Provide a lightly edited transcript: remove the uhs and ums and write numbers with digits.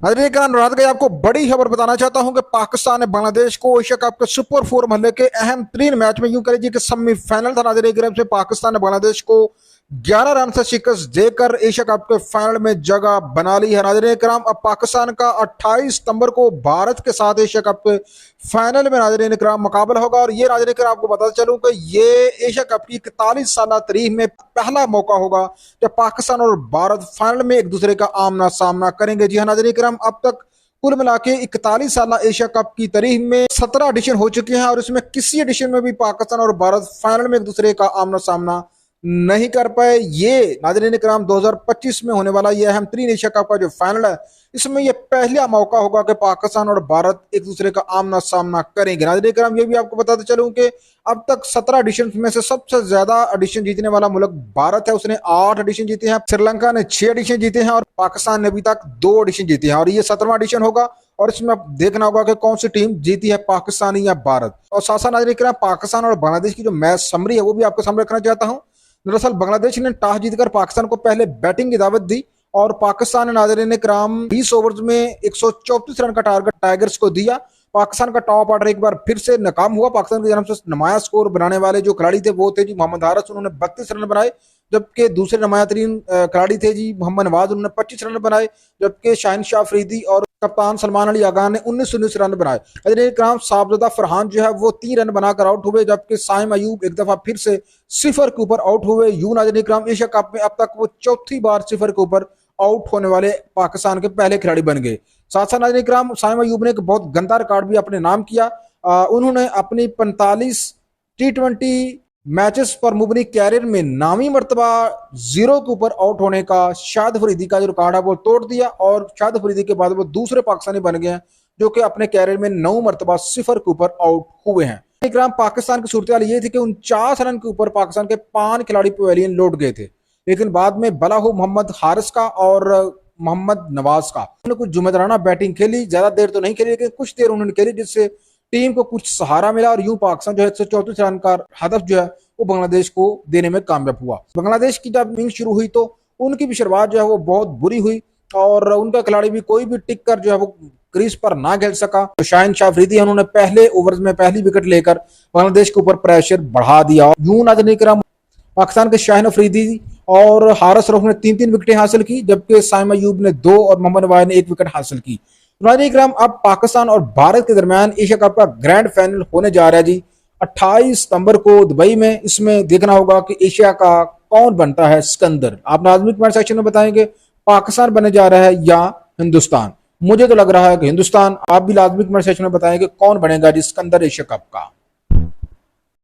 नाज़रीन का अनुराध गई आपको बड़ी खबर बताना चाहता हूं कि पाकिस्तान ने बांग्लादेश को एशिया कप के सुपर 4 मरहले के अहम 3 मैच में यूं कह लीजिए कि सेमीफाइनल था। नाज़रीन से पाकिस्तान ने बांग्लादेश को 11 रन से शिकस्त देकर एशिया कप के फाइनल में जगह बना ली है। नाज़रीन कराम, अब पाकिस्तान का 28 सितंबर को भारत के साथ एशिया कप के फाइनल में नाज़रीन कराम मुकाबला होगा। और ये नाज़रीन कराम आपको बता चलूं कि ये एशिया कप की 41 साल तारीख में पहला मौका होगा जब पाकिस्तान और भारत फाइनल में एक दूसरे का आमना सामना करेंगे। जी हाँ नाज़रीन कराम, अब तक कुल मिला के 41 साल एशिया कप की तारीख में 17 एडिशन हो चुके हैं और इसमें किसी एडिशन में भी पाकिस्तान और भारत फाइनल में एक दूसरे का आमना सामना नहीं कर पाए। ये नाज़रीन कराम 2025 में होने वाला ये अहम 3 एशिया कप का जो फाइनल है, इसमें यह पहला मौका होगा कि पाकिस्तान और भारत एक दूसरे का आमना सामना करेंगे। नाज़रीन कराम, ये भी आपको बताते चलूं कि अब तक 17 एडिशन में से सबसे ज्यादा एडिशन जीतने वाला मुल्क भारत है। उसने 8 एडिशन जीते हैं, श्रीलंका ने 6 एडिशन जीते हैं और पाकिस्तान ने अभी तक 2 एडिशन जीते हैं और ये 17वां एडिशन होगा। और इसमें अब देखना होगा कि कौन सी टीम जीती है, पाकिस्तान या भारत। और साथ साथ नाज़रीन कराम, पाकिस्तान और बांग्लादेश की जो मैच समरी है वो भी आपको सामने रखना चाहता हूँ। दरअसल बांग्लादेश ने टॉस जीतकर पाकिस्तान को पहले बैटिंग की दावत दी और पाकिस्तान ने नाज़रीन कराम 20 ओवर्स में 134 रन का टारगेट टाइगर्स को दिया। पाकिस्तान का टॉप ऑर्डर एक बार फिर से नाकाम हुआ। पाकिस्तान की तरफ से नुमाया स्कोर बनाने वाले जो खिलाड़ी थे वो थे जी मोहम्मद हारिस, उन्होंने 32 रन बनाए, जबकि दूसरे नुमाया तरीन खिलाड़ी थे जी मोहम्मद नवाज, उन्होंने 25 रन बनाए, जबकि शाहिन शाह अफरीदी और कप्तान सलमान अली आगा ने 19 रन बनाए। साहबजादा फरहान जो है वो 3 रन बनाकर आउट हुए, जबकि साइम अयूब एक दफा फिर से 0 के ऊपर आउट हुए। यूं नाज़रीन एशिया कप में अब तक वो चौथी बार 0 के ऊपर आउट होने वाले पाकिस्तान के पहले खिलाड़ी बन गए। साथ साथ नाज़रीन कराम, साइम अयूब ने एक बहुत गंदा रिकॉर्ड भी अपने नाम किया। उन्होंने अपनी 45 T20 मैचेस पर मुबनी कैरियर में नामी मरतबा 0 के ऊपर आउट होने का शाहिद अफरीदी का जो रिकॉर्ड है वो तोड़ दिया और शाहिद अफरीदी के बाद वो दूसरे पाकिस्तानी बन गए हैं जो कि अपने कैरियर में 9 मरतबा 0 के ऊपर आउट हुए हैं। पाकिस्तान की सूरत ये थी कि 49 रन के ऊपर पाकिस्तान के 5 खिलाड़ी पवेलियन लौट गए थे, लेकिन बाद में बला हो मोहम्मद हारिस का और मोहम्मद नवाज का उन्होंने कुछ जुम्मेदाराना बैटिंग खेली, ज्यादा देर तो नहीं खेली लेकिन कुछ देर उन्होंने खेली, जिससे टीम को कुछ सहारा मिला और यूं पाकिस्तान जो है 134 रन का हदफ जो है वो बांग्लादेश को देने में कामयाब हुआ। बांग्लादेश की जब इनिंग शुरू हुई तो उनकी भी शुरुआत जो है वो बहुत बुरी हुई और उनका खिलाड़ी भी कोई भी टिक कर जो है वो क्रीज पर ना खेल सका। तो शाहिन शाह अफरीदी उन्होंने पहले ओवर्स में पहली विकेट लेकर बांग्लादेश के ऊपर प्रेशर बढ़ा दिया। यूं नाज़रीन कराम, पाकिस्तान के शाहिन अफरीदी और हारिस रऊफ ने 3-3 विकेटें हासिल की, जबकि साइम अयूब ने 2 और मोहम्मद नवाज ने 1 विकेट हासिल की। नाज़रीन कराम, अब पाकिस्तान और भारत के दरमियान एशिया कप का ग्रैंड फाइनल होने जा रहा है जी 28 सितंबर को दुबई में। इसमें देखना होगा कि एशिया का कौन बनता है सिकंदर। आप लाजमी कमेंट सेक्शन में बताएंगे पाकिस्तान बनने जा रहा है या हिंदुस्तान। मुझे तो लग रहा है कि हिंदुस्तान। आप भी लाजमी कमेंट सेक्शन में बताएंगे कौन बनेगा जी सिकंदर एशिया कप का।